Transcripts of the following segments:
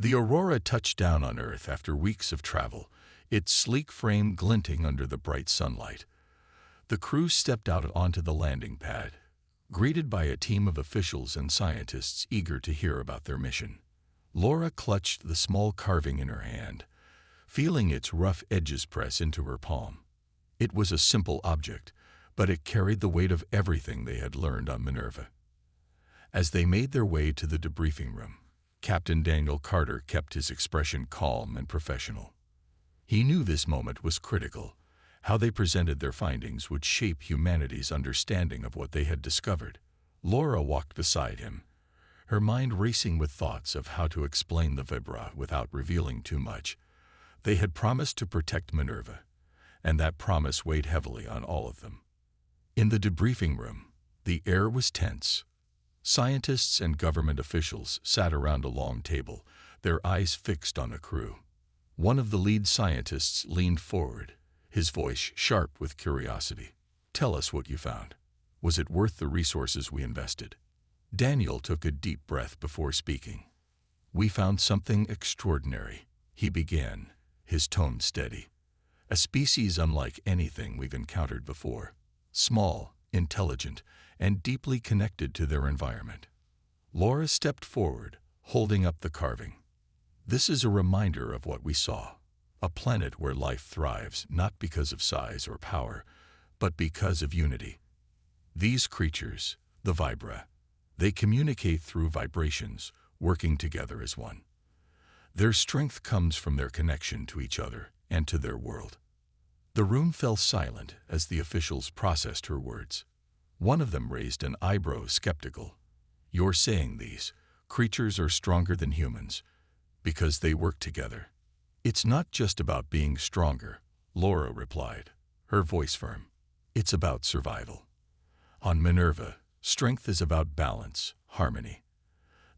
The Aurora touched down on Earth after weeks of travel, its sleek frame glinting under the bright sunlight. The crew stepped out onto the landing pad, greeted by a team of officials and scientists eager to hear about their mission. Laura clutched the small carving in her hand, feeling its rough edges press into her palm. It was a simple object, but it carried the weight of everything they had learned on Minerva. As they made their way to the debriefing room, Captain Daniel Carter kept his expression calm and professional. He knew this moment was critical. How they presented their findings would shape humanity's understanding of what they had discovered. Laura walked beside him, her mind racing with thoughts of how to explain the Vibra without revealing too much. They had promised to protect Minerva, and that promise weighed heavily on all of them. In the debriefing room, the air was tense. Scientists and government officials sat around a long table, their eyes fixed on the crew. One of the lead scientists leaned forward, his voice sharp with curiosity. "Tell us what you found. Was it worth the resources we invested?" Daniel took a deep breath before speaking. "We found something extraordinary," he began, his tone steady. "A species unlike anything we've encountered before. Small, intelligent, and deeply connected to their environment." Laura stepped forward, holding up the carving. "This is a reminder of what we saw. A planet where life thrives not because of size or power, but because of unity. These creatures, the Vibra, they communicate through vibrations, working together as one. Their strength comes from their connection to each other and to their world." The room fell silent as the officials processed her words. One of them raised an eyebrow, skeptical. "You're saying these creatures are stronger than humans because they work together?" "It's not just about being stronger," Laura replied, her voice firm. "It's about survival. On Minerva, strength is about balance, harmony.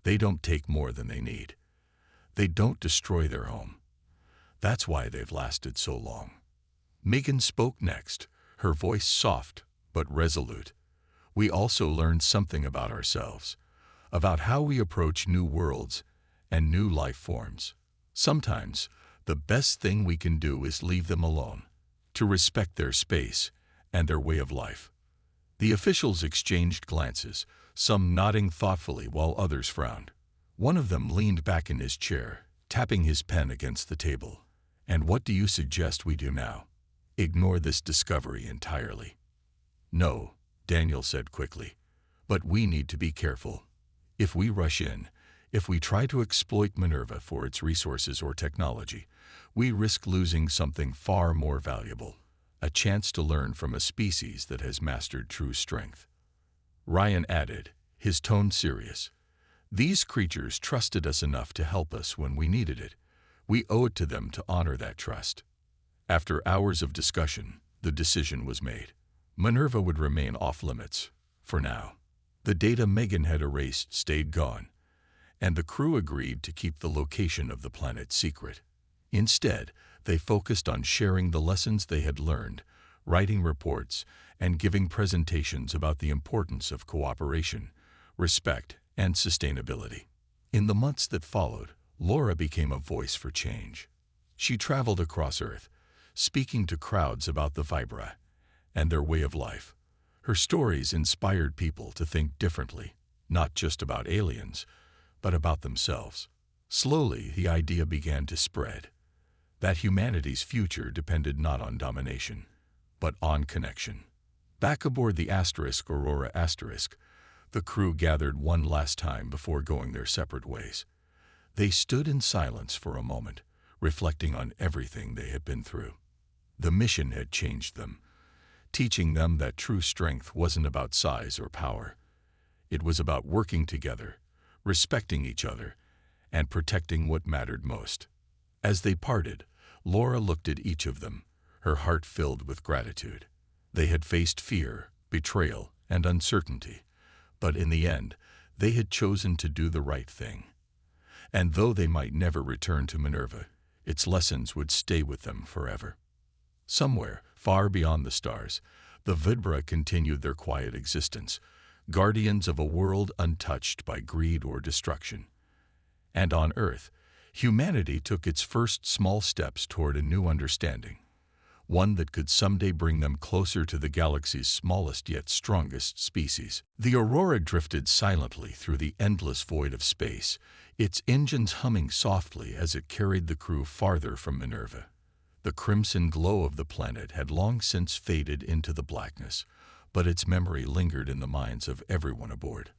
They don't take more than they need. They don't destroy their home. That's why they've lasted so long." Megan spoke next, her voice soft but resolute. "We also learned something about ourselves, about how we approach new worlds and new life forms. Sometimes, the best thing we can do is leave them alone, to respect their space and their way of life." The officials exchanged glances, some nodding thoughtfully while others frowned. One of them leaned back in his chair, tapping his pen against the table. "And what do you suggest we do now? Ignore this discovery entirely?" "No," Daniel said quickly, "but we need to be careful. If we rush in, if we try to exploit Minerva for its resources or technology, we risk losing something far more valuable, a chance to learn from a species that has mastered true strength." Ryan added, his tone serious, "These creatures trusted us enough to help us when we needed it. We owe it to them to honor that trust." After hours of discussion, the decision was made. Minerva would remain off-limits, for now. The data Megan had erased stayed gone, and the crew agreed to keep the location of the planet secret. Instead, they focused on sharing the lessons they had learned, writing reports, and giving presentations about the importance of cooperation, respect, and sustainability. In the months that followed, Laura became a voice for change. She traveled across Earth, speaking to crowds about the Vibra and their way of life. Her stories inspired people to think differently, not just about aliens, but about themselves. Slowly, the idea began to spread, that humanity's future depended not on domination, but on connection. Back aboard the Aurora *, the crew gathered one last time before going their separate ways. They stood in silence for a moment, reflecting on everything they had been through. The mission had changed them, teaching them that true strength wasn't about size or power. It was about working together, respecting each other, and protecting what mattered most. As they parted, Laura looked at each of them, her heart filled with gratitude. They had faced fear, betrayal, and uncertainty, but in the end, they had chosen to do the right thing. And though they might never return to Minerva, its lessons would stay with them forever. Somewhere, far beyond the stars, the Vibra continued their quiet existence, guardians of a world untouched by greed or destruction. And on Earth, Humanity took its first small steps toward a new understanding, one that could someday bring them closer to the galaxy's smallest yet strongest species. The Aurora drifted silently through the endless void of space, its engines humming softly as it carried the crew farther from Minerva. The crimson glow of the planet had long since faded into the blackness, but its memory lingered in the minds of everyone aboard.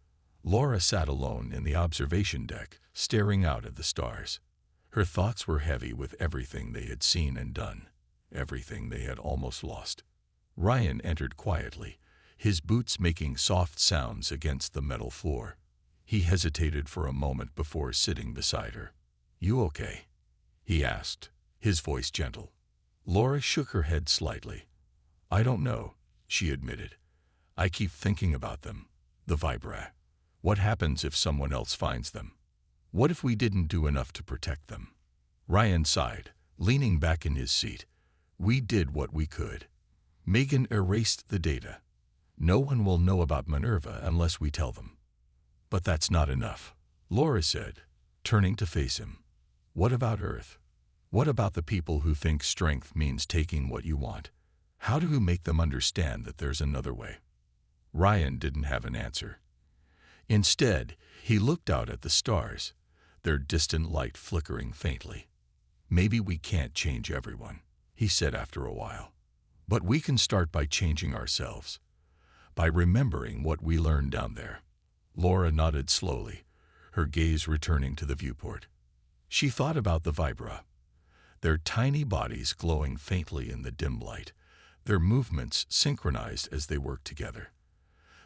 Laura sat alone in the observation deck, staring out at the stars. Her thoughts were heavy with everything they had seen and done, everything they had almost lost. Ryan entered quietly, his boots making soft sounds against the metal floor. He hesitated for a moment before sitting beside her. "You okay?" he asked, his voice gentle. Laura shook her head slightly. "I don't know," she admitted. "I keep thinking about them, the Vibra. What happens if someone else finds them? What if we didn't do enough to protect them?" Ryan sighed, leaning back in his seat. "We did what we could. Megan erased the data. No one will know about Minerva unless we tell them." "But that's not enough," Laura said, turning to face him. "What about Earth? What about the people who think strength means taking what you want? How do you make them understand that there's another way?" Ryan didn't have an answer. Instead, he looked out at the stars, their distant light flickering faintly. "Maybe we can't change everyone," he said after a while. "But we can start by changing ourselves, by remembering what we learned down there." Laura nodded slowly, her gaze returning to the viewport. She thought about the Vibra, their tiny bodies glowing faintly in the dim light, their movements synchronized as they worked together.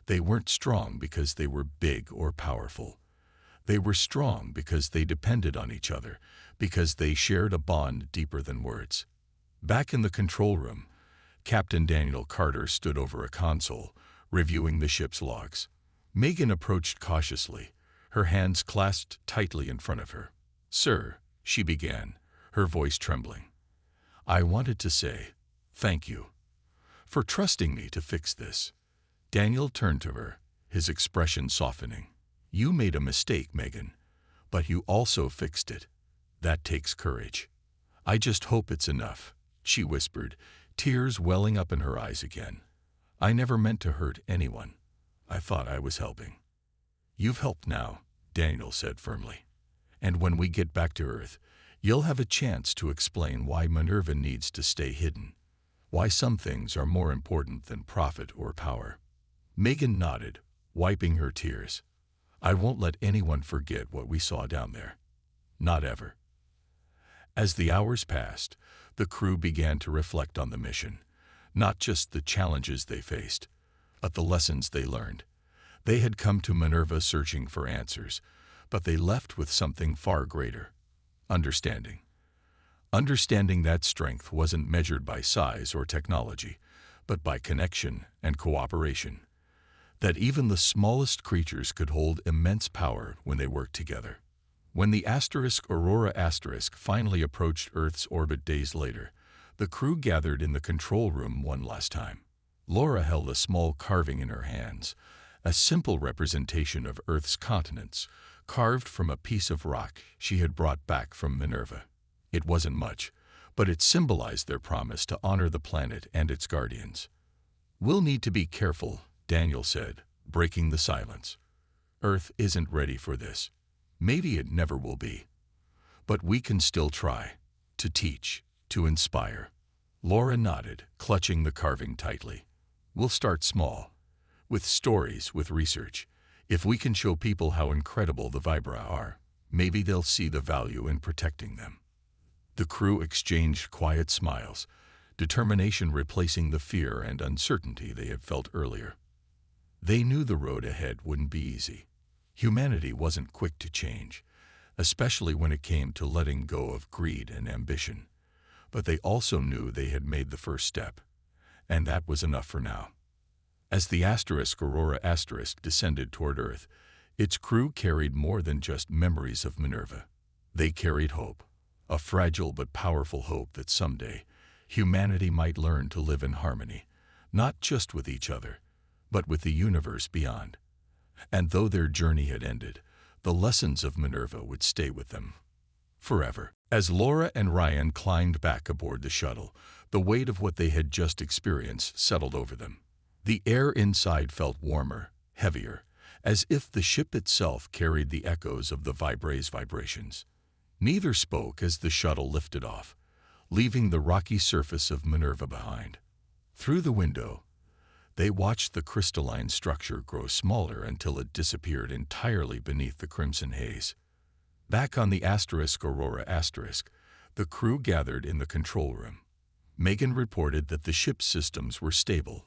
They weren't strong because they were big or powerful. They were strong because they depended on each other, because they shared a bond deeper than words. Back in the control room, Captain Daniel Carter stood over a console, reviewing the ship's logs. Megan approached cautiously, her hands clasped tightly in front of her. "Sir," she began, her voice trembling, "I wanted to say thank you for trusting me to fix this." Daniel turned to her, his expression softening. "You made a mistake, Megan, but you also fixed it. That takes courage." "I just hope it's enough," she whispered, tears welling up in her eyes again. "I never meant to hurt anyone. I thought I was helping." "You've helped now," Daniel said firmly. "And when we get back to Earth, you'll have a chance to explain why Minerva needs to stay hidden, why some things are more important than profit or power." Megan nodded, wiping her tears. "I won't let anyone forget what we saw down there. Not ever." As the hours passed, the crew began to reflect on the mission, not just the challenges they faced, but the lessons they learned. They had come to Minerva searching for answers, but they left with something far greater: understanding. Understanding that strength wasn't measured by size or technology, but by connection and cooperation. That even the smallest creatures could hold immense power when they worked together. When the Aurora finally approached Earth's orbit days later, the crew gathered in the control room one last time. Laura held a small carving in her hands, a simple representation of Earth's continents, carved from a piece of rock she had brought back from Minerva. It wasn't much, but it symbolized their promise to honor the planet and its guardians. "We'll need to be careful," Daniel said, breaking the silence. "Earth isn't ready for this. Maybe it never will be. But we can still try, to teach, to inspire." Laura nodded, clutching the carving tightly. "We'll start small, with stories, with research. If we can show people how incredible the Vibra are, maybe they'll see the value in protecting them." The crew exchanged quiet smiles, determination replacing the fear and uncertainty they had felt earlier. They knew the road ahead wouldn't be easy. Humanity wasn't quick to change, especially when it came to letting go of greed and ambition. But they also knew they had made the first step, and that was enough for now. As the Aurora descended toward Earth, its crew carried more than just memories of Minerva. They carried hope, a fragile but powerful hope that someday humanity might learn to live in harmony, not just with each other, but with the universe beyond. And though their journey had ended, the lessons of Minerva would stay with them. forever. As Laura and Ryan climbed back aboard the shuttle, the weight of what they had just experienced settled over them. The air inside felt warmer, heavier, as if the ship itself carried the echoes of the vibrations. Neither spoke as the shuttle lifted off, leaving the rocky surface of Minerva behind. Through the window, they watched the crystalline structure grow smaller until it disappeared entirely beneath the crimson haze. Back on the Aurora *, the crew gathered in the control room. Megan reported that the ship's systems were stable,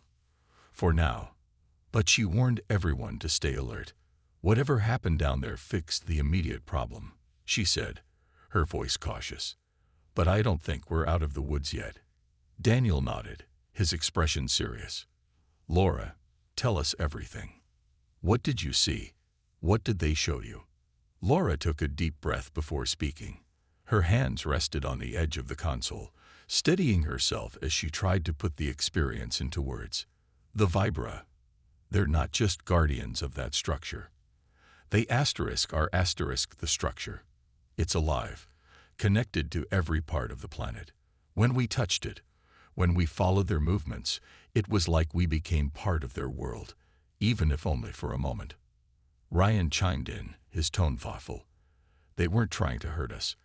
for now, but she warned everyone to stay alert. Whatever happened down there fixed the immediate problem, she said, her voice cautious. But I don't think we're out of the woods yet. Daniel nodded, his expression serious. Laura, tell us everything. What did you see? What did they show you? Laura took a deep breath before speaking. Her hands rested on the edge of the console, steadying herself as she tried to put the experience into words. The Vibra. They're not just guardians of that structure. They are the structure. It's alive, connected to every part of the planet. When we touched it, when we followed their movements, it was like we became part of their world, even if only for a moment. Ryan chimed in, his tone thoughtful. They weren't trying to hurt us.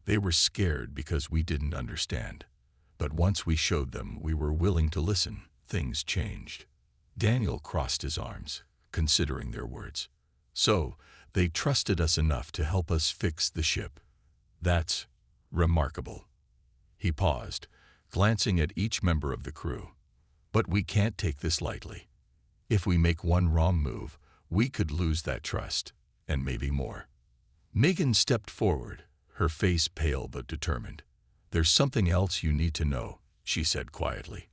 They were scared because we didn't understand. But once we showed them we were willing to listen, things changed. Daniel crossed his arms, considering their words. So, they trusted us enough to help us fix the ship. That's remarkable. He paused, glancing at each member of the crew. But we can't take this lightly. If we make one wrong move, we could lose that trust, and maybe more. Megan stepped forward, her face pale but determined. There's something else you need to know, she said quietly.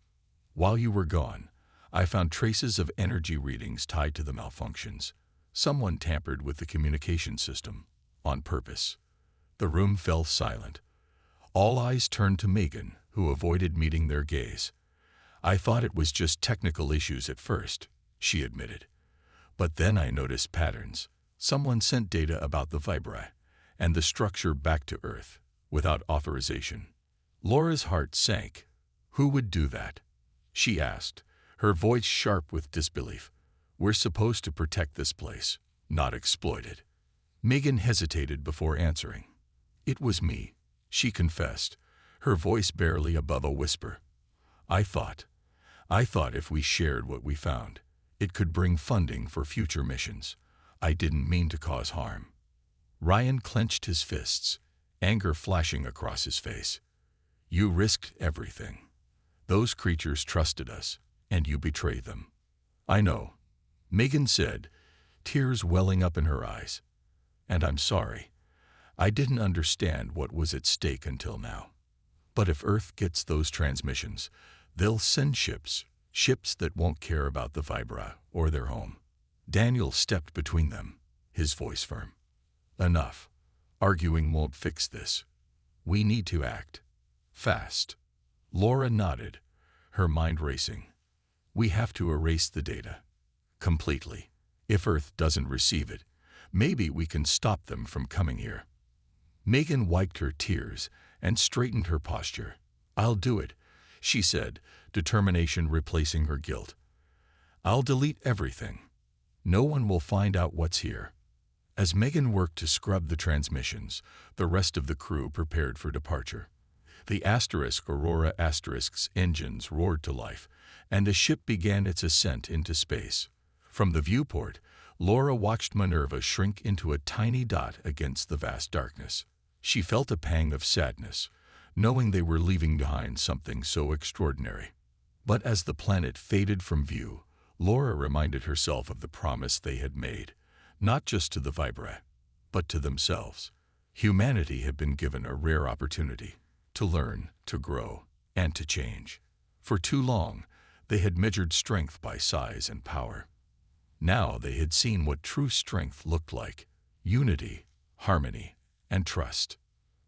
While you were gone, I found traces of energy readings tied to the malfunctions. Someone tampered with the communication system, on purpose. The room fell silent. All eyes turned to Megan, who avoided meeting their gaze. I thought it was just technical issues at first, she admitted. But then I noticed patterns. Someone sent data about the Vibra and the structure back to Earth, without authorization. Laura's heart sank. Who would do that? She asked, her voice sharp with disbelief. We're supposed to protect this place, not exploit it. Megan hesitated before answering. It was me, she confessed, her voice barely above a whisper. I thought if we shared what we found, it could bring funding for future missions. I didn't mean to cause harm. Ryan clenched his fists, anger flashing across his face. You risked everything. Those creatures trusted us, and you betrayed them. I know, Megan said, tears welling up in her eyes. And I'm sorry. I didn't understand what was at stake until now. But if Earth gets those transmissions, they'll send ships that won't care about the Vibra or their home. Daniel stepped between them, his voice firm. Enough. Arguing won't fix this. We need to act. Fast. Laura nodded, her mind racing. We have to erase the data. Completely. If Earth doesn't receive it, maybe we can stop them from coming here. Megan wiped her tears and straightened her posture. I'll do it, she said, determination replacing her guilt. I'll delete everything. No one will find out what's here. As Megan worked to scrub the transmissions, the rest of the crew prepared for departure. The Aurora engines roared to life, and the ship began its ascent into space. From the viewport, Laura watched Minerva shrink into a tiny dot against the vast darkness. She felt a pang of sadness, knowing they were leaving behind something so extraordinary. But as the planet faded from view, Laura reminded herself of the promise they had made, not just to the Vibra, but to themselves. Humanity had been given a rare opportunity to learn, to grow, and to change. For too long, they had measured strength by size and power. Now they had seen what true strength looked like: unity, harmony, and trust.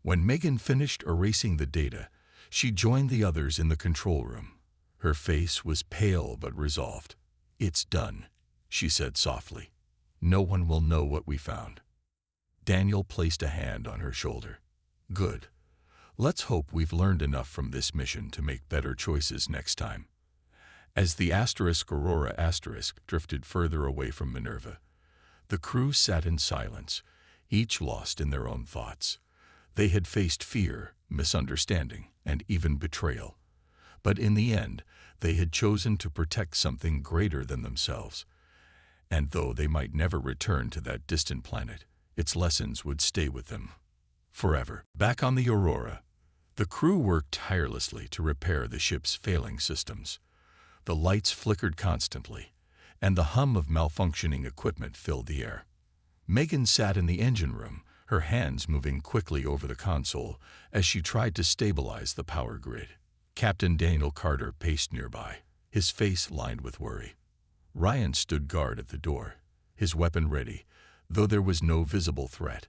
When Megan finished erasing the data, she joined the others in the control room. Her face was pale but resolved. It's done, she said softly. No one will know what we found. Daniel placed a hand on her shoulder. Good. Let's hope we've learned enough from this mission to make better choices next time. As the Aurora drifted further away from Minerva, the crew sat in silence, each lost in their own thoughts. They had faced fear, misunderstanding, and even betrayal. But in the end, they had chosen to protect something greater than themselves. And though they might never return to that distant planet, its lessons would stay with them forever. Back on the Aurora, the crew worked tirelessly to repair the ship's failing systems. The lights flickered constantly, and the hum of malfunctioning equipment filled the air. Megan sat in the engine room, her hands moving quickly over the console as she tried to stabilize the power grid. Captain Daniel Carter paced nearby, his face lined with worry. Ryan stood guard at the door, his weapon ready, though there was no visible threat.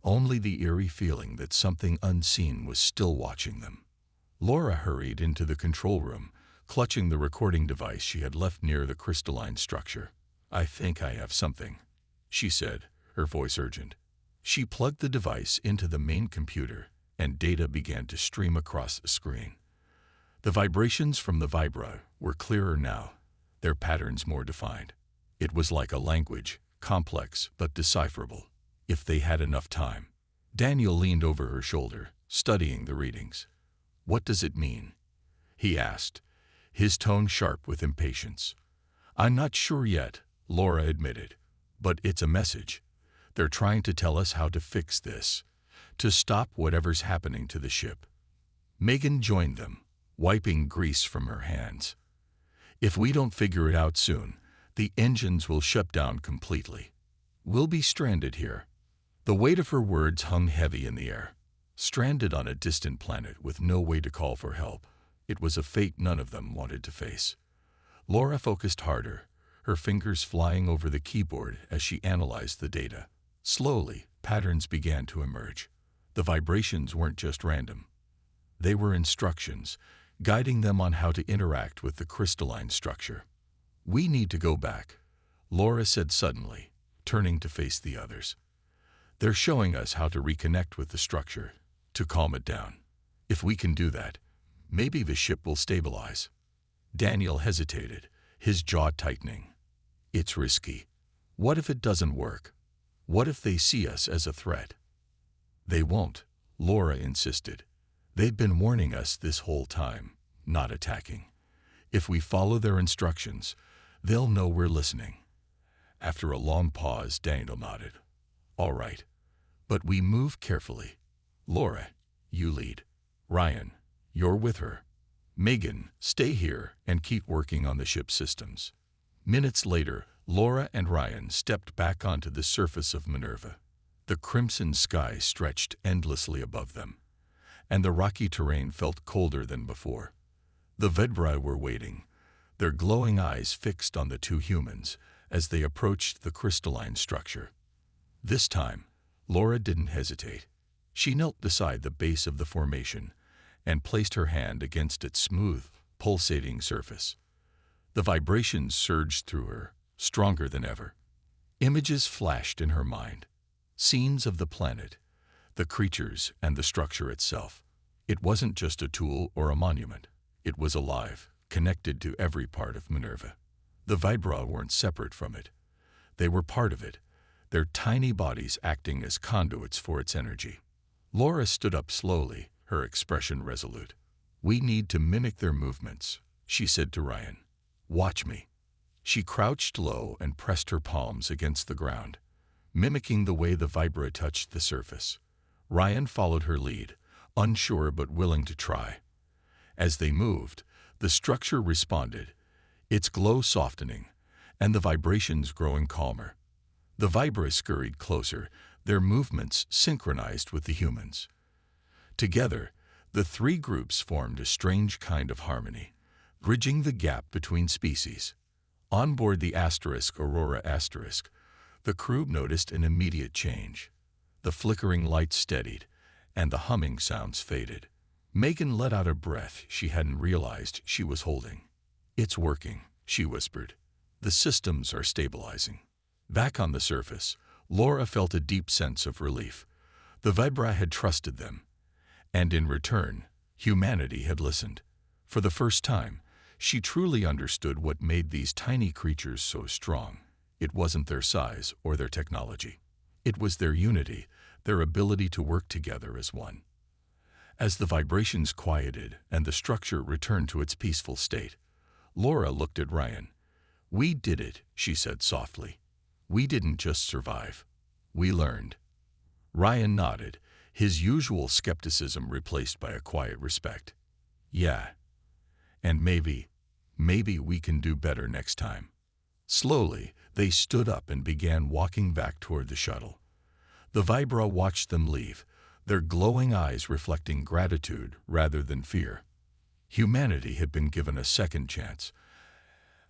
Only the eerie feeling that something unseen was still watching them. Laura hurried into the control room, clutching the recording device she had left near the crystalline structure. "I think I have something," she said, her voice urgent. She plugged the device into the main computer, and data began to stream across the screen. The vibrations from the vibra were clearer now, their patterns more defined. It was like a language, complex but decipherable, if they had enough time. Daniel leaned over her shoulder, studying the readings. "What does it mean?" he asked, his tone sharp with impatience. "I'm not sure yet," Laura admitted, "but it's a message. They're trying to tell us how to fix this, to stop whatever's happening to the ship." Megan joined them, wiping grease from her hands. "If we don't figure it out soon, the engines will shut down completely. We'll be stranded here." The weight of her words hung heavy in the air. Stranded on a distant planet with no way to call for help, it was a fate none of them wanted to face. Laura focused harder, her fingers flying over the keyboard as she analyzed the data. Slowly, patterns began to emerge. The vibrations weren't just random. They were instructions, guiding them on how to interact with the crystalline structure. "We need to go back," Laura said suddenly, turning to face the others. "They're showing us how to reconnect with the structure, to calm it down. If we can do that, maybe the ship will stabilize." Daniel hesitated, his jaw tightening. "It's risky. What if it doesn't work? What if they see us as a threat?" "They won't," Laura insisted. "They've been warning us this whole time, not attacking. If we follow their instructions, they'll know we're listening." After a long pause, Daniel nodded. "All right. But we move carefully. Laura, you lead. Ryan, you're with her. Megan, stay here and keep working on the ship's systems." Minutes later, Laura and Ryan stepped back onto the surface of Minerva. The crimson sky stretched endlessly above them, and the rocky terrain felt colder than before. The Vedrai were waiting, their glowing eyes fixed on the two humans as they approached the crystalline structure. This time, Laura didn't hesitate. She knelt beside the base of the formation and placed her hand against its smooth, pulsating surface. The vibrations surged through her, stronger than ever. Images flashed in her mind, scenes of the planet, the creatures, and the structure itself. It wasn't just a tool or a monument. It was alive, connected to every part of Minerva. The vibra weren't separate from it. They were part of it, their tiny bodies acting as conduits for its energy. Laura stood up slowly, her expression resolute. "We need to mimic their movements," she said to Ryan. "Watch me." She crouched low and pressed her palms against the ground, mimicking the way the vibra touched the surface. Ryan followed her lead, unsure but willing to try. As they moved, the structure responded, its glow softening, and the vibrations growing calmer. The vibra scurried closer, their movements synchronized with the humans. Together, the three groups formed a strange kind of harmony, bridging the gap between species. On board the Aurora the crew noticed an immediate change. The flickering lights steadied, and the humming sounds faded. Megan let out a breath she hadn't realized she was holding. "It's working," she whispered. "The systems are stabilizing." Back on the surface, Laura felt a deep sense of relief. The vibra had trusted them, And in return, humanity had listened. For the first time, she truly understood what made these tiny creatures so strong. It wasn't their size or their technology. It was their unity, their ability to work together as one. As the vibrations quieted and the structure returned to its peaceful state, Laura looked at Ryan. "We did it," she said softly. "We didn't just survive. We learned." Ryan nodded, his usual skepticism replaced by a quiet respect. "Yeah. And maybe we can do better next time." Slowly, they stood up and began walking back toward the shuttle. The Vibra watched them leave, their glowing eyes reflecting gratitude rather than fear. Humanity had been given a second chance,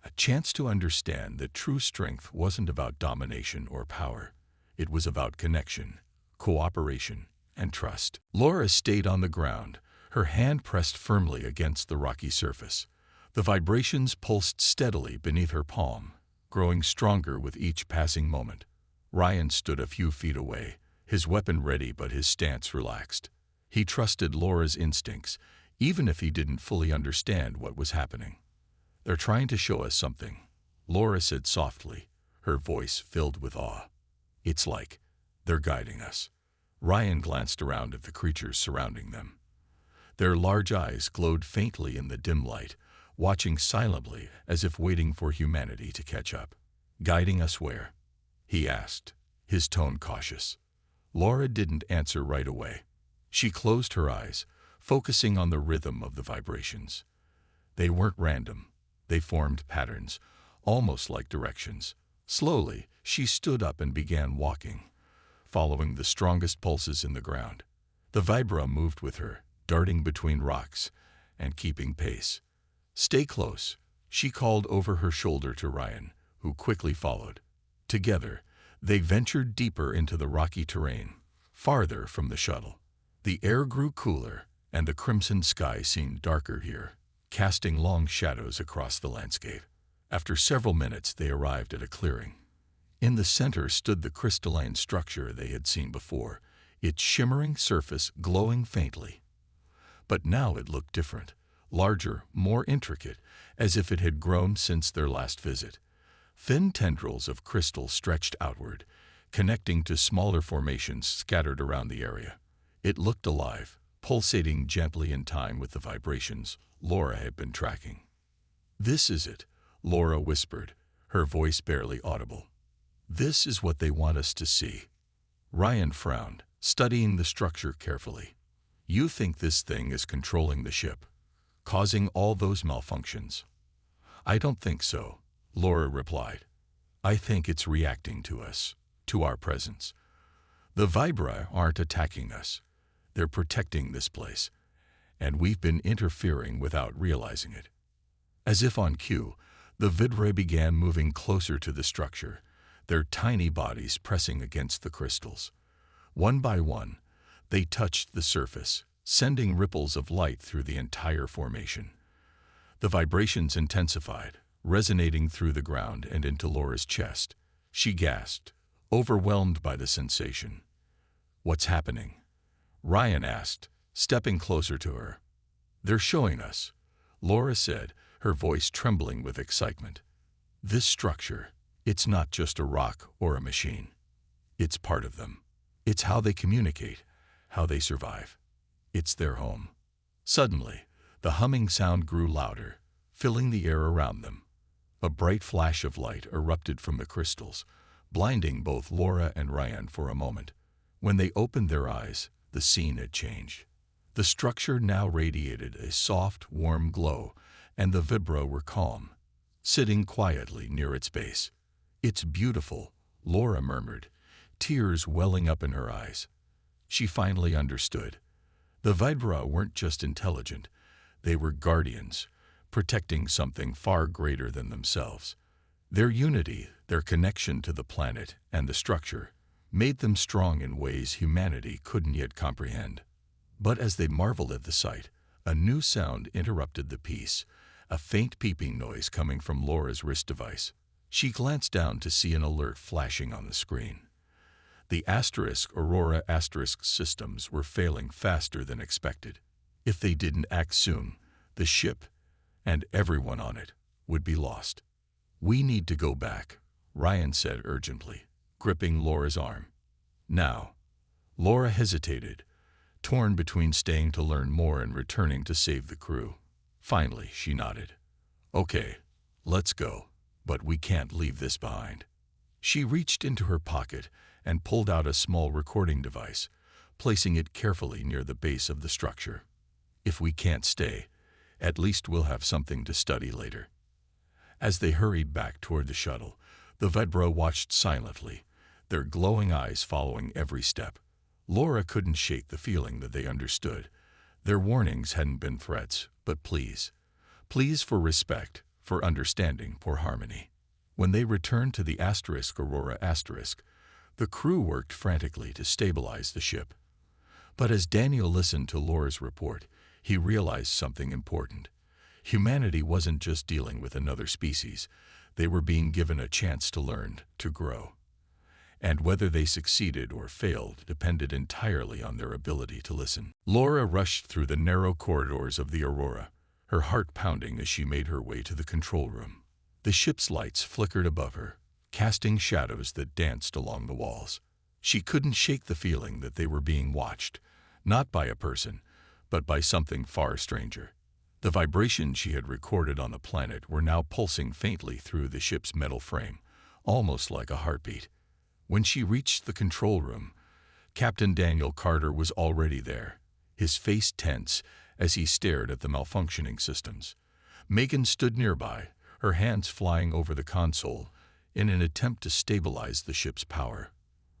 a chance to understand that true strength wasn't about domination or power. It was about connection, cooperation, and trust. Laura stayed on the ground, her hand pressed firmly against the rocky surface. The vibrations pulsed steadily beneath her palm, growing stronger with each passing moment. Ryan stood a few feet away, his weapon ready but his stance relaxed. He trusted Laura's instincts, even if he didn't fully understand what was happening. "They're trying to show us something," Laura said softly, her voice filled with awe. "It's like they're guiding us." Ryan glanced around at the creatures surrounding them. Their large eyes glowed faintly in the dim light, watching silently as if waiting for humanity to catch up. "Guiding us where?" he asked, his tone cautious. Laura didn't answer right away. She closed her eyes, focusing on the rhythm of the vibrations. They weren't random. They formed patterns, almost like directions. Slowly, she stood up and began walking, following the strongest pulses in the ground. The Vibra moved with her, darting between rocks and keeping pace. "Stay close," she called over her shoulder to Ryan, who quickly followed. Together, they ventured deeper into the rocky terrain, farther from the shuttle. The air grew cooler, and the crimson sky seemed darker here, casting long shadows across the landscape. After several minutes, they arrived at a clearing. In the center stood the crystalline structure they had seen before, its shimmering surface glowing faintly. But now it looked different, larger, more intricate, as if it had grown since their last visit. Thin tendrils of crystal stretched outward, connecting to smaller formations scattered around the area. It looked alive, pulsating gently in time with the vibrations Laura had been tracking. "This is it," Laura whispered, her voice barely audible. "This is what they want us to see." Ryan frowned, studying the structure carefully. "You think this thing is controlling the ship, causing all those malfunctions?" "I don't think so," Laura replied. "I think it's reacting to us, to our presence. The Vibra aren't attacking us. They're protecting this place, and we've been interfering without realizing it." As if on cue, the Vibra began moving closer to the structure, their tiny bodies pressing against the crystals. One by one, they touched the surface, sending ripples of light through the entire formation. The vibrations intensified, resonating through the ground and into Laura's chest. She gasped, overwhelmed by the sensation. "What's happening?" Ryan asked, stepping closer to her. "They're showing us," Laura said, her voice trembling with excitement. "This structure, it's not just a rock or a machine. It's part of them. It's how they communicate, how they survive. It's their home." Suddenly, the humming sound grew louder, filling the air around them. A bright flash of light erupted from the crystals, blinding both Laura and Ryan for a moment. When they opened their eyes, the scene had changed. The structure now radiated a soft, warm glow, and the Vibra were calm, sitting quietly near its base. "It's beautiful," Laura murmured, tears welling up in her eyes. She finally understood. The Vibra weren't just intelligent, they were guardians, protecting something far greater than themselves. Their unity, their connection to the planet and the structure, made them strong in ways humanity couldn't yet comprehend. But as they marveled at the sight, a new sound interrupted the peace, a faint peeping noise coming from Laura's wrist device. She glanced down to see an alert flashing on the screen. The Aurora systems were failing faster than expected. If they didn't act soon, the ship, and everyone on it, would be lost. "We need to go back," Ryan said urgently, gripping Laura's arm. "Now." Laura hesitated, torn between staying to learn more and returning to save the crew. Finally, she nodded. "Okay, let's go, but we can't leave this behind." She reached into her pocket and pulled out a small recording device, placing it carefully near the base of the structure. "If we can't stay, at least we'll have something to study later." As they hurried back toward the shuttle, the Vibra watched silently, their glowing eyes following every step. Laura couldn't shake the feeling that they understood. Their warnings hadn't been threats, but pleas. Pleas for respect, for understanding, for harmony. When they returned to the Aurora the crew worked frantically to stabilize the ship. But as Daniel listened to Laura's report, he realized something important. Humanity wasn't just dealing with another species. They were being given a chance to learn, to grow. And whether they succeeded or failed depended entirely on their ability to listen. Laura rushed through the narrow corridors of the Aurora, her heart pounding as she made her way to the control room. The ship's lights flickered above her, casting shadows that danced along the walls. She couldn't shake the feeling that they were being watched, not by a person, but by something far stranger. The vibrations she had recorded on the planet were now pulsing faintly through the ship's metal frame, almost like a heartbeat. When she reached the control room, Captain Daniel Carter was already there, his face tense as he stared at the malfunctioning systems. Megan stood nearby, her hands flying over the console, in an attempt to stabilize the ship's power.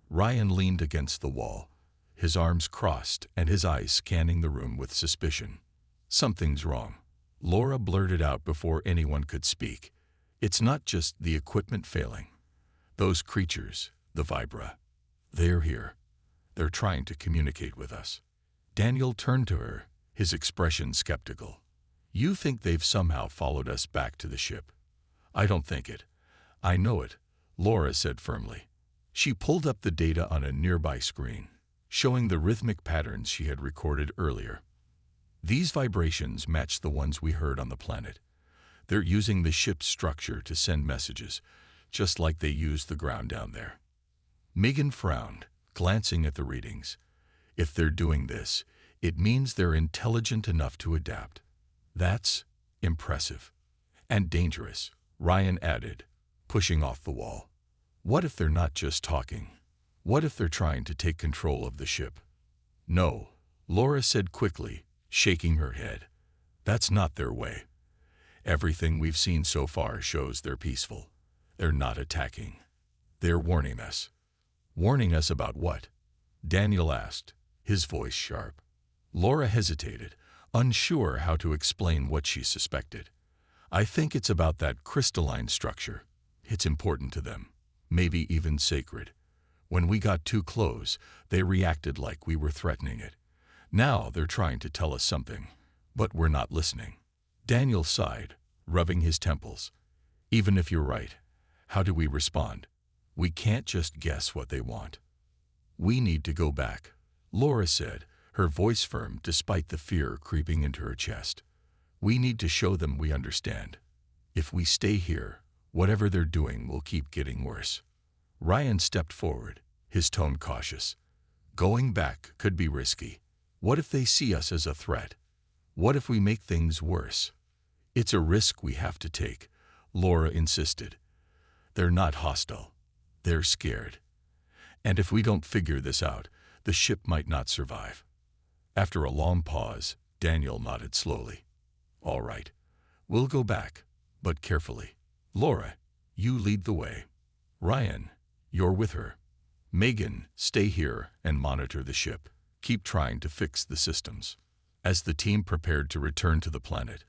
Ryan leaned against the wall, his arms crossed and his eyes scanning the room with suspicion. "Something's wrong," Laura blurted out before anyone could speak. "It's not just the equipment failing. Those creatures, the Vibra, they're here. They're trying to communicate with us." Daniel turned to her, his expression skeptical. "You think they've somehow followed us back to the ship?" "I don't think it. I know it," Laura said firmly. She pulled up the data on a nearby screen, showing the rhythmic patterns she had recorded earlier. "These vibrations match the ones we heard on the planet. They're using the ship's structure to send messages, just like they use the ground down there." Megan frowned, glancing at the readings. "If they're doing this, it means they're intelligent enough to adapt. That's impressive. And dangerous," Ryan added, pushing off the wall. "What if they're not just talking? What if they're trying to take control of the ship?" "No," Laura said quickly, shaking her head. "That's not their way. Everything we've seen so far shows they're peaceful. They're not attacking. They're warning us." "Warning us about what?" Daniel asked, his voice sharp. Laura hesitated, unsure how to explain what she suspected. "I think it's about that crystalline structure. It's important to them, maybe even sacred. When we got too close, they reacted like we were threatening it. Now they're trying to tell us something, but we're not listening." Daniel sighed, rubbing his temples. "Even if you're right, how do we respond? We can't just guess what they want." "We need to go back," Laura said, her voice firm despite the fear creeping into her chest. "We need to show them we understand. If we stay here, whatever they're doing will keep getting worse." Ryan stepped forward, his tone cautious. "Going back could be risky. What if they see us as a threat? What if we make things worse?" "It's a risk we have to take," Laura insisted. "They're not hostile. They're scared. And if we don't figure this out, the ship might not survive." After a long pause, Daniel nodded slowly. "All right. We'll go back, but carefully. Laura, you lead the way. Ryan, you're with her. Megan, stay here and monitor the ship. Keep trying to fix the systems." As the team prepared to return to the planet,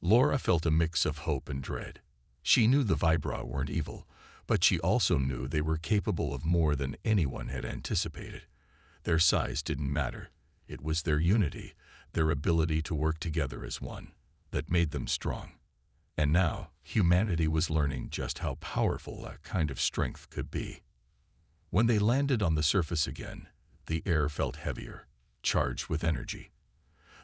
Laura felt a mix of hope and dread. She knew the Vibra weren't evil, but she also knew they were capable of more than anyone had anticipated. Their size didn't matter. It was their unity, their ability to work together as one, that made them strong. And now, humanity was learning just how powerful that kind of strength could be. When they landed on the surface again, the air felt heavier, charged with energy.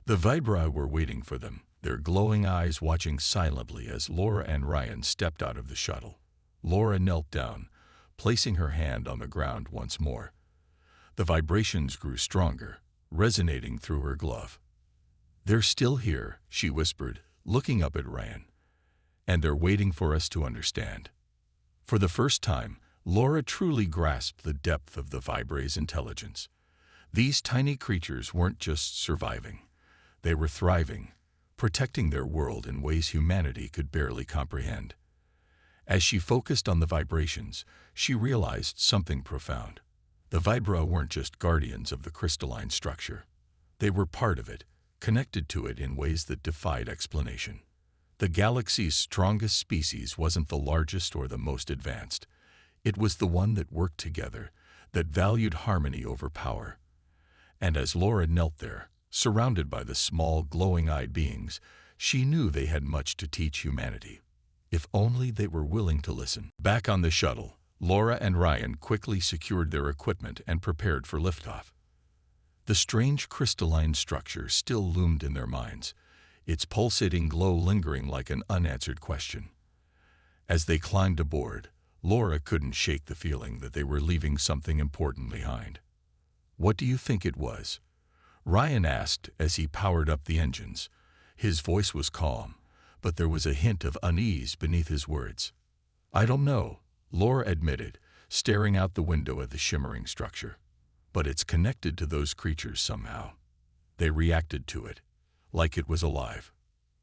The Vibra were waiting for them, their glowing eyes watching silently as Laura and Ryan stepped out of the shuttle. Laura knelt down, placing her hand on the ground once more. The vibrations grew stronger, resonating through her glove. "They're still here," she whispered, looking up at Ryan. "And they're waiting for us to understand." For the first time, Laura truly grasped the depth of the Vibra's intelligence. These tiny creatures weren't just surviving. They were thriving, protecting their world in ways humanity could barely comprehend. As she focused on the vibrations, she realized something profound. The Vibra weren't just guardians of the crystalline structure. They were part of it, connected to it in ways that defied explanation. The galaxy's strongest species wasn't the largest or the most advanced. It was the one that worked together, that valued harmony over power. And as Laura knelt there, surrounded by the small, glowing-eyed beings, she knew they had much to teach humanity. If only they were willing to listen. Back on the shuttle, Laura and Ryan quickly secured their equipment and prepared for liftoff. The strange crystalline structure still loomed in their minds, its pulsating glow lingering like an unanswered question. As they climbed aboard, Laura couldn't shake the feeling that they were leaving something important behind. "What do you think it was?" Ryan asked as he powered up the engines. His voice was calm, but there was a hint of unease beneath his words. "I don't know," Laura admitted, staring out the window at the shimmering structure. "But it's connected to those creatures somehow. They reacted to it, like it was alive."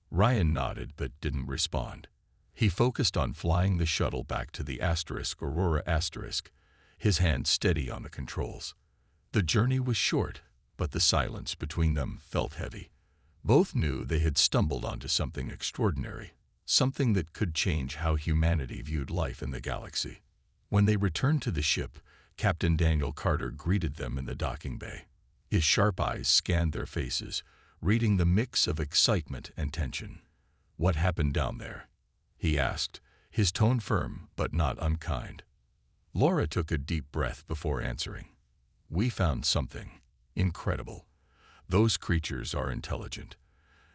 Ryan nodded but didn't respond. He focused on flying the shuttle back to the Aurora *, his hand steady on the controls. The journey was short, but the silence between them felt heavy. Both knew they had stumbled onto something extraordinary, something that could change how humanity viewed life in the galaxy. When they returned to the ship, Captain Daniel Carter greeted them in the docking bay. His sharp eyes scanned their faces, reading the mix of excitement and tension. "What happened down there?" he asked, his tone firm but not unkind. Laura took a deep breath before answering. "We found something incredible. Those creatures are intelligent.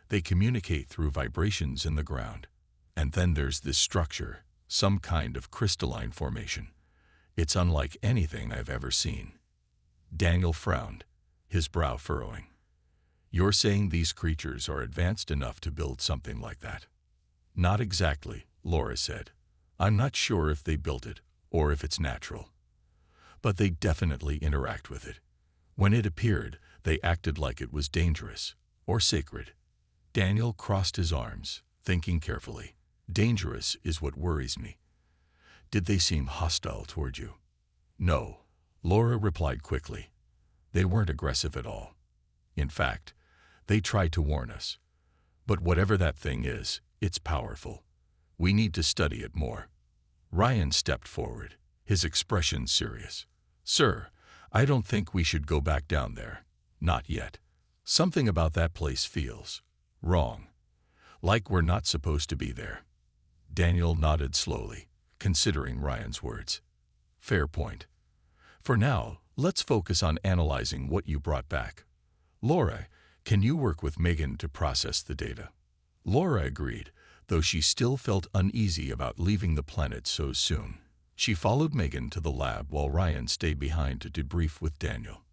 They communicate through vibrations in the ground. And then there's this structure, some kind of crystalline formation. It's unlike anything I've ever seen." Daniel frowned, his brow furrowing. "You're saying these creatures are advanced enough to build something like that?" "Not exactly," Laura said. "I'm not sure if they built it or if it's natural. But they definitely interact with it. When it appeared, they acted like it was dangerous or sacred." Daniel crossed his arms, thinking carefully. "Dangerous is what worries me." "Did they seem hostile toward you?" "No," Laura replied quickly. "They weren't aggressive at all. In fact, they tried to warn us. But whatever that thing is, it's powerful. We need to study it more." Ryan stepped forward, his expression serious. "Sir, I don't think we should go back down there. Not yet. Something about that place feels wrong. Like we're not supposed to be there." Daniel nodded slowly, considering Ryan's words. "Fair point. For now, let's focus on analyzing what you brought back. Laura, can you work with Megan to process the data?" Laura agreed, though she still felt uneasy about leaving the planet so soon. She followed Megan to the lab while Ryan stayed behind to debrief with Daniel.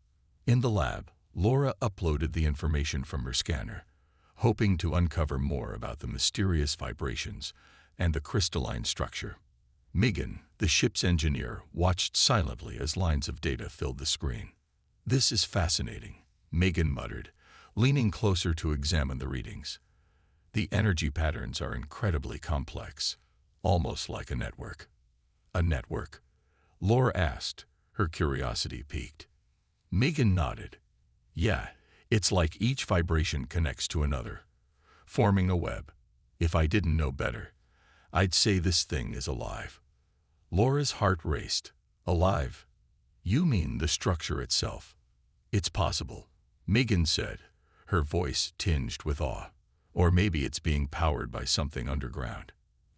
In the lab, Laura uploaded the information from her scanner, hoping to uncover more about the mysterious vibrations and the crystalline structure. Megan, the ship's engineer, watched silently as lines of data filled the screen. "This is fascinating," Megan muttered, leaning closer to examine the readings. "The energy patterns are incredibly complex, almost like a network." "A network?" Laura asked, her curiosity piqued. Megan nodded. "Yeah, it's like each vibration connects to another, forming a web. If I didn't know better, I'd say this thing is alive." Laura's heart raced. "Alive? You mean the structure itself?" "It's possible," Megan said, her voice tinged with awe. "Or maybe it's being powered by something underground.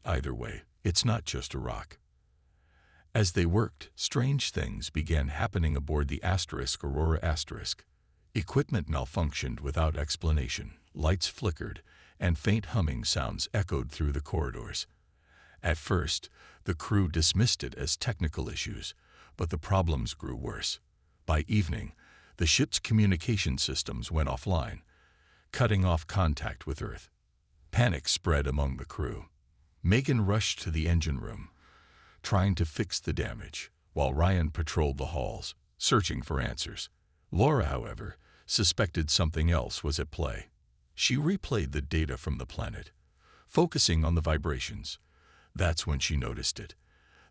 Either way, it's not just a rock." As they worked, strange things began happening aboard the Aurora Asterisk. Equipment malfunctioned without explanation, lights flickered, and faint humming sounds echoed through the corridors. At first, the crew dismissed it as technical issues, but the problems grew worse. By evening, the ship's communication systems went offline, cutting off contact with Earth. Panic spread among the crew. Megan rushed to the engine room, trying to fix the damage, while Ryan patrolled the halls, searching for answers. Laura, however, suspected something else was at play. She replayed the data from the planet, focusing on the vibrations. That's when she noticed it.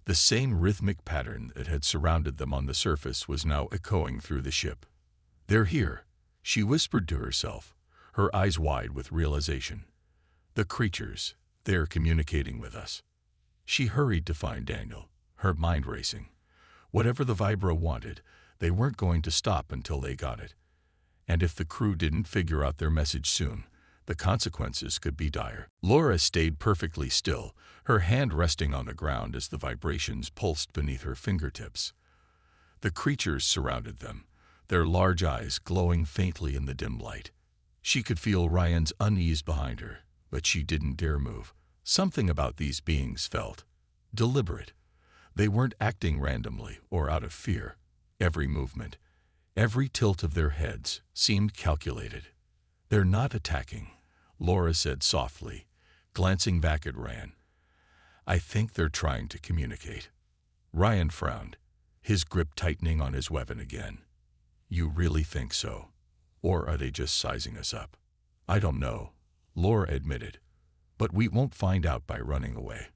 The same rhythmic pattern that had surrounded them on the surface was now echoing through the ship. "They're here," she whispered to herself, her eyes wide with realization. "The creatures, they're communicating with us." She hurried to find Daniel, her mind racing. Whatever the Vibra wanted, they weren't going to stop until they got it. And if the crew didn't figure out their message soon, the consequences could be dire. Laura stayed perfectly still, her hand resting on the ground as the vibrations pulsed beneath her fingertips. The creatures surrounded them, their large eyes glowing faintly in the dim light. She could feel Ryan's unease behind her, but she didn't dare move. Something about these beings felt deliberate. They weren't acting randomly or out of fear. Every movement, every tilt of their heads seemed calculated. "They're not attacking," Laura said softly, glancing back at Ryan. "I think they're trying to communicate." Ryan frowned, his grip tightening on his weapon again. "You really think so? Or are they just sizing us up?" "I don't know," Laura admitted, "but we won't find out by running away.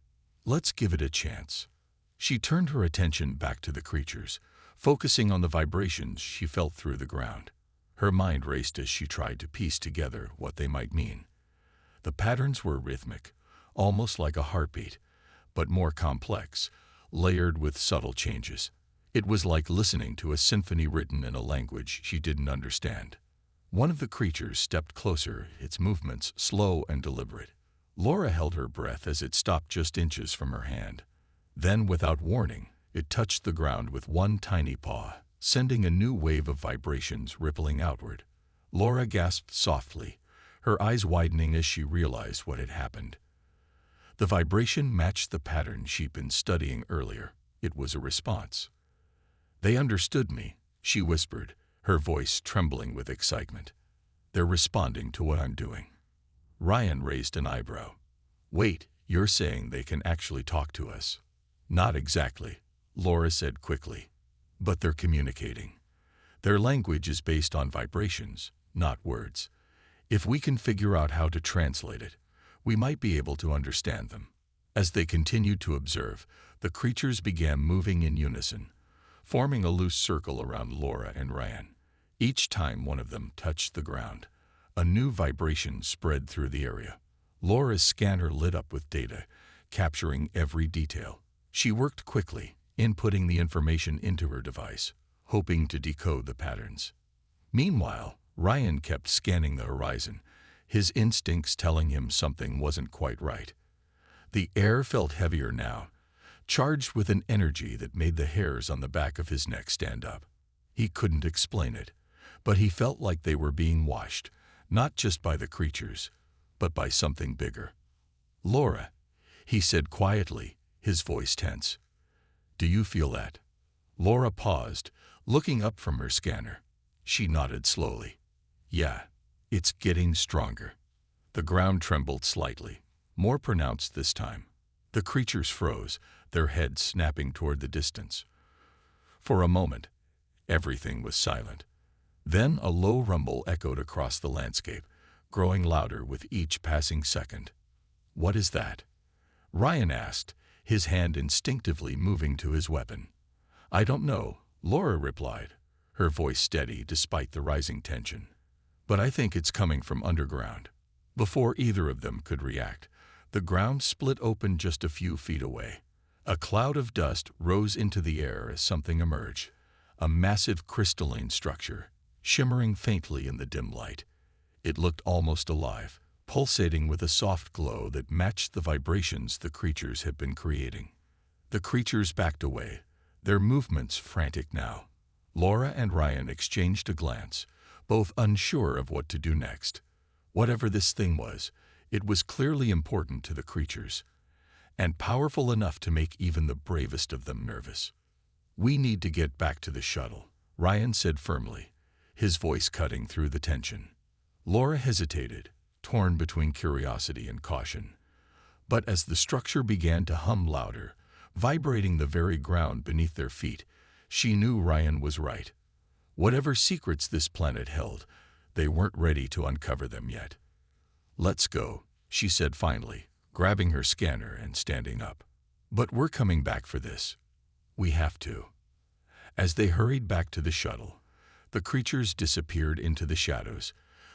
Let's give it a chance." She turned her attention back to the creatures, focusing on the vibrations she felt through the ground. Her mind raced as she tried to piece together what they might mean. The patterns were rhythmic, almost like a heartbeat, but more complex, layered with subtle changes. It was like listening to a symphony written in a language she didn't understand. One of the creatures stepped closer, its movements slow and deliberate. Laura held her breath as it stopped just inches from her hand. Then, without warning, it touched the ground with one tiny paw, sending a new wave of vibrations rippling outward. Laura gasped softly, her eyes widening as she realized what had happened. The vibration matched the pattern she'd been studying earlier. It was a response. "They understood me," she whispered, her voice trembling with excitement. "They're responding to what I'm doing." Ryan raised an eyebrow. "Wait, you're saying they can actually talk to us?" "Not exactly," Laura said quickly, "but they're communicating. Their language is based on vibrations, not words. If we can figure out how to translate it, we might be able to understand them." As they continued to observe, the creatures began moving in unison, forming a loose circle around Laura and Ryan. Each time one of them touched the ground, a new vibration spread through the area. Laura's scanner lit up with data, capturing every detail. She worked quickly, inputting the information into her device, hoping to decode the patterns. Meanwhile, Ryan kept scanning the horizon, his instincts telling him something wasn't quite right. The air felt heavier now, charged with an energy that made the hairs on the back of his neck stand up. He couldn't explain it, but he felt like they were being washed, not just by the creatures, but by something bigger. "Laura," he said quietly, his voice tense. "Do you feel that?" Laura paused, looking up from her scanner. She nodded slowly. "Yeah, it's getting stronger." The ground trembled slightly, more pronounced this time. The creatures froze, their heads snapping toward the distance. For a moment, everything was silent. Then a low rumble echoed across the landscape, growing louder with each passing second. "What is that?" Ryan asked, his hand instinctively moving to his weapon. "I don't know," Laura replied, her voice steady despite the rising tension. "But I think it's coming from underground." Before either of them could react, the ground split open just a few feet away. A cloud of dust rose into the air as something emerged, a massive crystalline structure, shimmering faintly in the dim light. It looked almost alive, pulsating with a soft glow that matched the vibrations the creatures had been creating. The creatures backed away, their movements frantic now. Laura and Ryan exchanged a glance, both unsure of what to do next. Whatever this thing was, it was clearly important to the creatures, and powerful enough to make even the bravest of them nervous. "We need to get back to the shuttle," Ryan said firmly, his voice cutting through the tension. Laura hesitated, torn between curiosity and caution. But as the structure began to hum louder, vibrating the very ground beneath their feet, she knew Ryan was right. Whatever secrets this planet held, they weren't ready to uncover them yet. "Let's go," she said finally, grabbing her scanner and standing up. "But we're coming back for this. We have to." As they hurried back to the shuttle, the creatures disappeared into the shadows,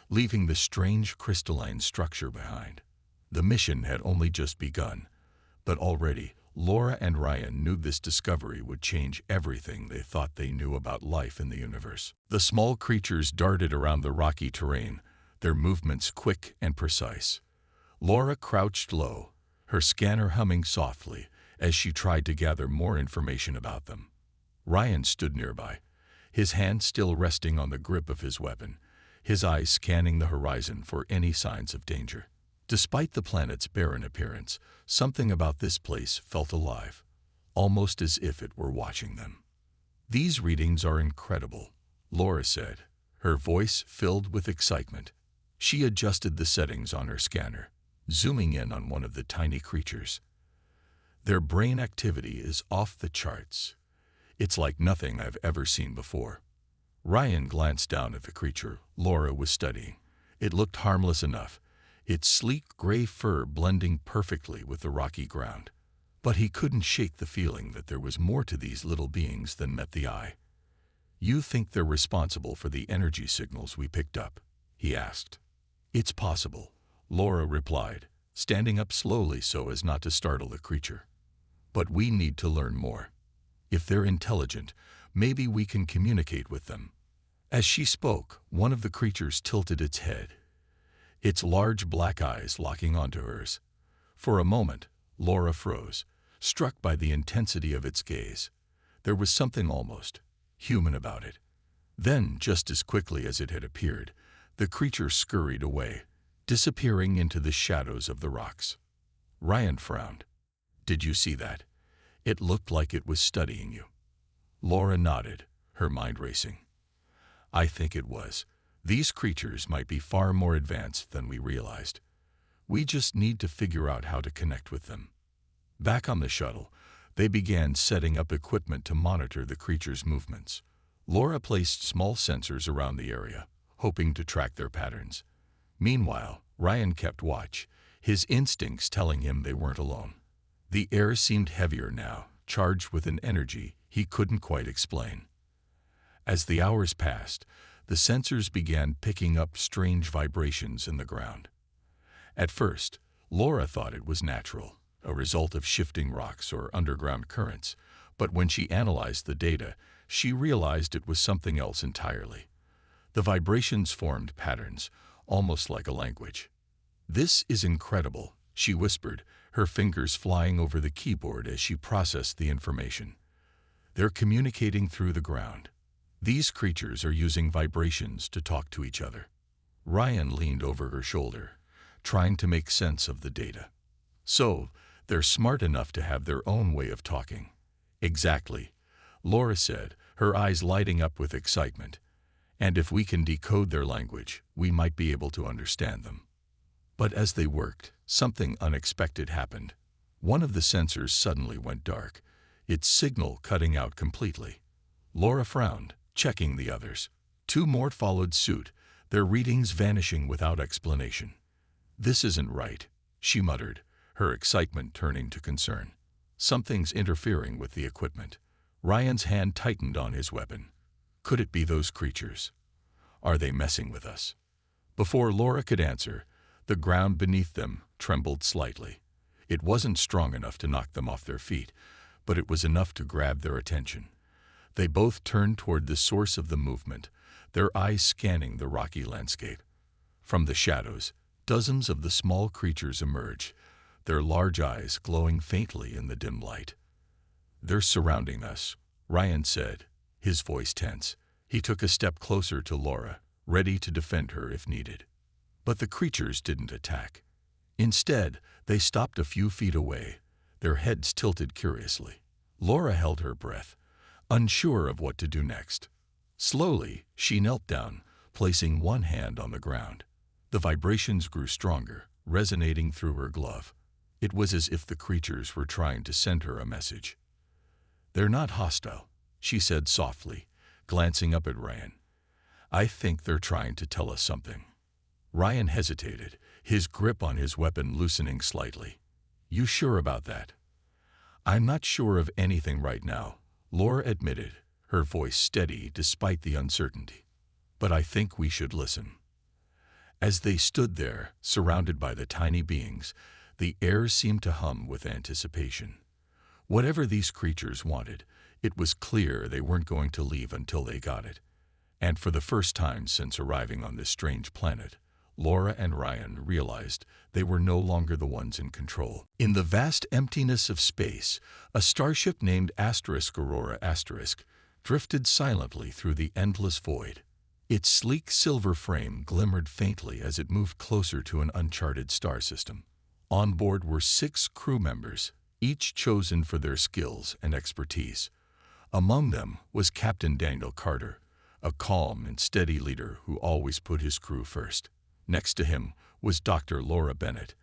leaving the strange crystalline structure behind. The mission had only just begun, but already Laura and Ryan knew this discovery would change everything they thought they knew about life in the universe. The small creatures darted around the rocky terrain, their movements quick and precise. Laura crouched low, her scanner humming softly as she tried to gather more information about them. Ryan stood nearby, his hand still resting on the grip of his weapon, his eyes scanning the horizon for any signs of danger. Despite the planet's barren appearance, something about this place felt alive, almost as if it were watching them. "These readings are incredible," Laura said, her voice filled with excitement. She adjusted the settings on her scanner, zooming in on one of the tiny creatures. "Their brain activity is off the charts. It's like nothing I've ever seen before." Ryan glanced down at the creature Laura was studying. It looked harmless enough, its sleek gray fur blending perfectly with the rocky ground. But he couldn't shake the feeling that there was more to these little beings than met the eye. "You think they're responsible for the energy signals we picked up?" he asked. "It's possible," Laura replied, standing up slowly so as not to startle the creature. "But we need to learn more. If they're intelligent, maybe we can communicate with them." As she spoke, one of the creatures tilted its head, its large black eyes locking onto hers. For a moment, Laura froze, struck by the intensity of its gaze. There was something almost human about it. Then, just as quickly as it had appeared, the creature scurried away, disappearing into the shadows of the rocks. Ryan frowned. "Did you see that? It looked like it was studying you." Laura nodded, her mind racing. "I think it was. These creatures might be far more advanced than we realized. We just need to figure out how to connect with them." Back on the shuttle, they began setting up equipment to monitor the creatures' movements. Laura placed small sensors around the area, hoping to track their patterns. Meanwhile, Ryan kept watch, his instincts telling him they weren't alone. The air seemed heavier now, charged with an energy he couldn't quite explain. As the hours passed, the sensors began picking up strange vibrations in the ground. At first, Laura thought it was natural, a result of shifting rocks or underground currents, but when she analyzed the data, she realized it was something else entirely. The vibrations formed patterns, almost like a language. "This is incredible," she whispered, her fingers flying over the keyboard as she processed the information. "They're communicating through the ground. These creatures are using vibrations to talk to each other." Ryan leaned over her shoulder, trying to make sense of the data. "So, they're smart enough to have their own way of talking." "Exactly," Laura said, her eyes lighting up with excitement. "And if we can decode their language, we might be able to understand them." But as they worked, something unexpected happened. One of the sensors suddenly went dark, its signal cutting out completely. Laura frowned, checking the others. Two more followed suit, their readings vanishing without explanation. "This isn't right," she muttered, her excitement turning to concern. "Something's interfering with the equipment." Ryan's hand tightened on his weapon. "Could it be those creatures? Are they messing with us?" Before Laura could answer, the ground beneath them trembled slightly. It wasn't strong enough to knock them off their feet, but it was enough to grab their attention. They both turned toward the source of the movement, their eyes scanning the rocky landscape. From the shadows, dozens of the small creatures emerged, their large eyes glowing faintly in the dim light. "They're surrounding us," Ryan said, his voice tense. He took a step closer to Laura, ready to defend her if needed. But the creatures didn't attack. Instead, they stopped a few feet away, their heads tilted curiously. Laura held her breath, unsure of what to do next. Slowly, she knelt down, placing one hand on the ground. The vibrations grew stronger, resonating through her glove. It was as if the creatures were trying to send her a message. "They're not hostile," she said softly, glancing up at Ryan. "I think they're trying to tell us something." Ryan hesitated, his grip on his weapon loosening slightly. "You sure about that?" "I'm not sure of anything right now," Laura admitted, her voice steady despite the uncertainty. "But I think we should listen." As they stood there, surrounded by the tiny beings, the air seemed to hum with anticipation. Whatever these creatures wanted, it was clear they weren't going to leave until they got it. And for the first time since arriving on this strange planet, Laura and Ryan realized they were no longer the ones in control. In the vast emptiness of space, a starship named Aurora drifted silently through the endless void. Its sleek silver frame glimmered faintly as it moved closer to an uncharted star system. On board were 6 crew members, each chosen for their skills and expertise. Among them was Captain Daniel Carter, a calm and steady leader who always put his crew first. Next to him was Dr. Laura Bennett,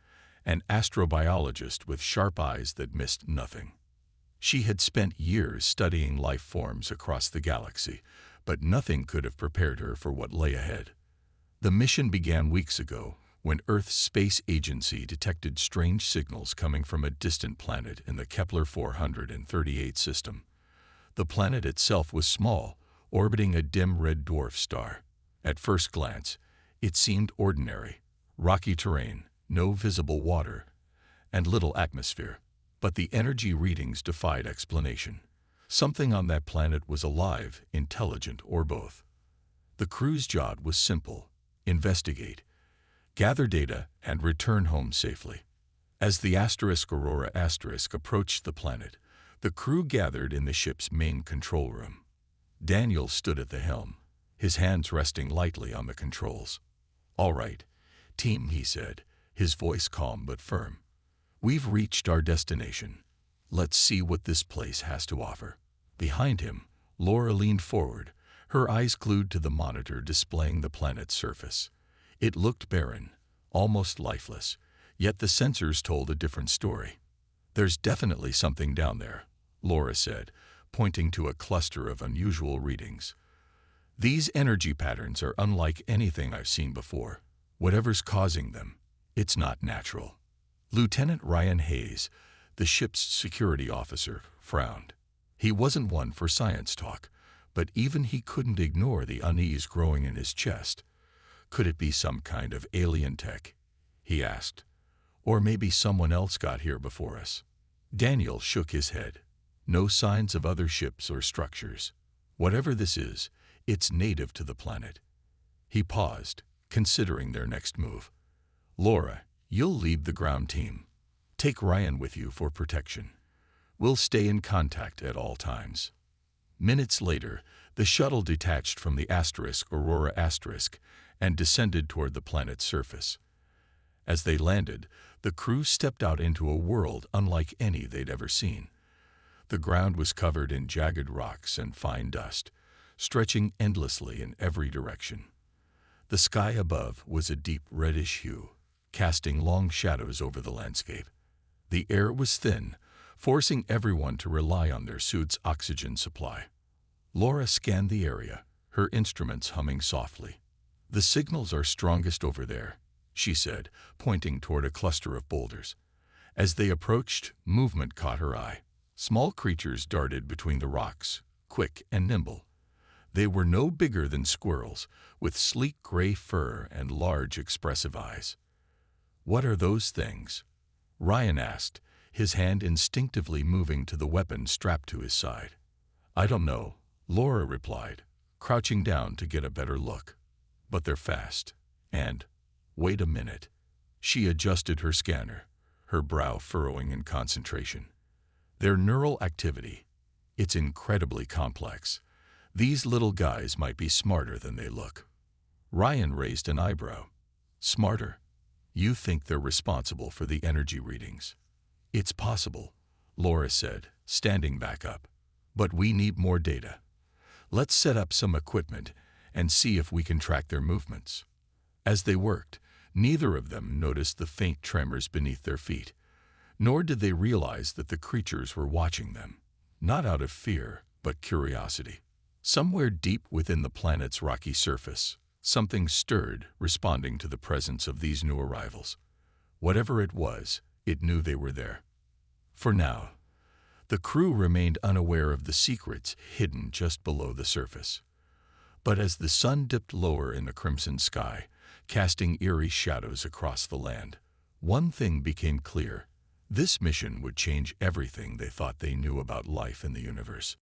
an astrobiologist with sharp eyes that missed nothing. She had spent years studying life forms across the galaxy, but nothing could have prepared her for what lay ahead. The mission began weeks ago, when Earth's space agency detected strange signals coming from a distant planet in the Kepler 438 system. The planet itself was small, orbiting a dim red dwarf star. At first glance, it seemed ordinary: rocky terrain, no visible water, and little atmosphere. But the energy readings defied explanation. Something on that planet was alive, intelligent, or both. The crew's job was simple: investigate, gather data, and return home safely. As the Aurora approached the planet, the crew gathered in the ship's main control room. Daniel stood at the helm, his hands resting lightly on the controls. "All right, team," he said, his voice calm but firm. "We've reached our destination. Let's see what this place has to offer." Behind him, Laura leaned forward, her eyes glued to the monitor displaying the planet's surface. It looked barren, almost lifeless, yet the sensors told a different story. "There's definitely something down there," Laura said, pointing to a cluster of unusual readings. "These energy patterns are unlike anything I've seen before. Whatever's causing them, it's not natural." Lieutenant Ryan Hayes, the ship's security officer, frowned. He wasn't one for science talk, but even he couldn't ignore the unease growing in his chest. "Could it be some kind of alien tech?" he asked. "Or maybe someone else got here before us?" Daniel shook his head. "No signs of other ships or structures. Whatever this is, it's native to the planet." He paused, considering their next move. "Laura, you'll lead the ground team. Take Ryan with you for protection. We'll stay in contact at all times." Minutes later, the shuttle detached from the Aurora and descended toward the planet's surface. As they landed, the crew stepped out into a world unlike any they'd ever seen. The ground was covered in jagged rocks and fine dust, stretching endlessly in every direction. The sky above was a deep reddish hue, casting long shadows over the landscape. The air was thin, forcing everyone to rely on their suit's oxygen supply. Laura scanned the area, her instruments humming softly. "The signals are strongest over there," she said, pointing toward a cluster of boulders. As they approached, movement caught her eye. Small creatures darted between the rocks, quick and nimble. They were no bigger than squirrels, with sleek gray fur and large, expressive eyes. "What are those things?" Ryan asked, his hand instinctively moving to the weapon strapped to his side. "I don't know," Laura replied, crouching down to get a better look. "But they're fast. And, wait a minute." She adjusted her scanner, her brow furrowing in concentration. "Their neural activity, It's incredibly complex. These little guys might be smarter than they look. Ryan raised an eyebrow. Smarter? You think they're responsible for the energy readings? It's possible, Laura said, standing back up. But we need more data. Let's set up some equipment and see if we can track their movements. As they worked, neither of them noticed the faint tremors beneath their feet, nor did they realize that the creatures were watching them, not out of fear, but curiosity. Somewhere deep within the planet's rocky surface, something stirred, responding to the presence of these new arrivals. Whatever it was, it knew they were there. For now, the crew remained unaware of the secrets hidden just below the surface. But as the sun dipped lower in the crimson sky, casting eerie shadows across the land, one thing became clear. This mission would change everything they thought they knew about life in the universe.